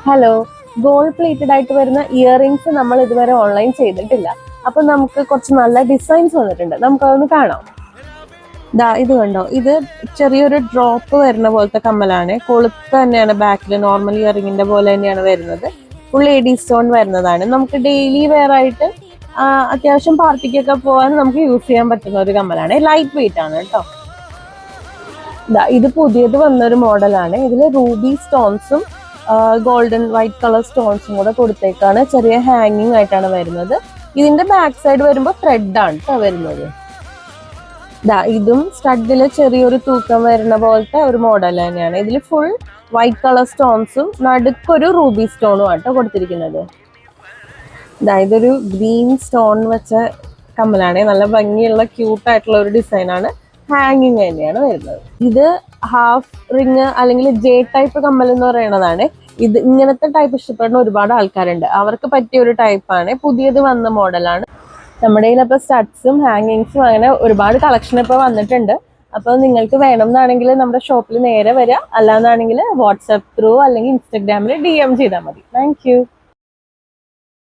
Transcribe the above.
Hello, gold plated ആയിട്ട് വരുന്ന earrings നമ്മൾ ഇതുവരെ ഓൺലൈൻ ചെയ്തിട്ടില്ല. അപ്പൊ നമുക്ക് കുറച്ച് നല്ല ഡിസൈൻസ് വന്നിട്ടുണ്ട്, നമുക്കതൊന്ന് കാണാം. ഇത് കണ്ടോ, ഇത് ചെറിയൊരു ഡ്രോപ്പ് വരുന്ന പോലത്തെ കമ്മലാണ്. കൊളുത്ത് തന്നെയാണ് ബാക്കിൽ നോർമൽ ഇയറിംഗിന്റെ പോലെ തന്നെയാണ് വരുന്നത്. ഫുൾ എഡി സ്റ്റോൺ വരുന്നതാണ്. നമുക്ക് ഡെയിലി വെയർ ആയിട്ട് അത്യാവശ്യം പാർട്ടിക്കൊക്കെ പോകാൻ നമുക്ക് യൂസ് ചെയ്യാൻ പറ്റുന്ന ഒരു കമ്മലാണ്. ലൈറ്റ് വെയിറ്റ് ആണ് കേട്ടോ. ഇത് പുതിയത് വന്നൊരു മോഡലാണ്. ഇതിൽ റൂബി സ്റ്റോൺസും ഗോൾഡൻ വൈറ്റ് കളർ സ്റ്റോൺസും കൂടെ കൊടുത്തേക്കാണ്. ചെറിയ ഹാങ്ങിങ് ആയിട്ടാണ് വരുന്നത്. ഇതിന്റെ ബാക്ക് സൈഡ് വരുമ്പോൾ ത്രെഡ് ആണ് കേട്ടോ വരുന്നത്. ഇതും സ്റ്റഡില് ചെറിയൊരു തൂക്കം വരുന്ന പോലത്തെ ഒരു മോഡൽ തന്നെയാണ്. ഇതിൽ ഫുൾ വൈറ്റ് കളർ സ്റ്റോൺസും നടുക്കൊരു റൂബി സ്റ്റോണും ആട്ടോ കൊടുത്തിരിക്കുന്നത്. ഇതൊരു ഗ്രീൻ സ്റ്റോൺ വെച്ച കമ്മലാണ്. നല്ല ഭംഗിയുള്ള ക്യൂട്ടായിട്ടുള്ള ഒരു ഡിസൈനാണ്. ഹാങ്ങിങ് തന്നെയാണ് വരുന്നത്. ഇത് ഹാഫ് റിങ് അല്ലെങ്കിൽ ജെ ടൈപ്പ് കമ്മൽ എന്ന് പറയുന്നതാണ്. ഇത് ഇങ്ങനത്തെ ടൈപ്പ് ഇഷ്ടപ്പെടുന്ന ഒരുപാട് ആൾക്കാരുണ്ട്. അവർക്ക് പറ്റിയ ഒരു ടൈപ്പാണ്. പുതിയത് വന്ന മോഡലാണ്. നമ്മുടെ കയ്യിലപ്പോൾ സ്റ്റഡ്സും ഹാങ്ങിങ്സും അങ്ങനെ ഒരുപാട് കളക്ഷൻ ഇപ്പോൾ വന്നിട്ടുണ്ട്. അപ്പോൾ നിങ്ങൾക്ക് വേണമെന്നാണെങ്കിൽ നമ്മുടെ ഷോപ്പിൽ നേരെ വരിക, അല്ലാന്നാണെങ്കിൽ വാട്സാപ്പ് ത്രൂ അല്ലെങ്കിൽ ഇൻസ്റ്റഗ്രാമിൽ DM ചെയ്താൽ മതി. താങ്ക്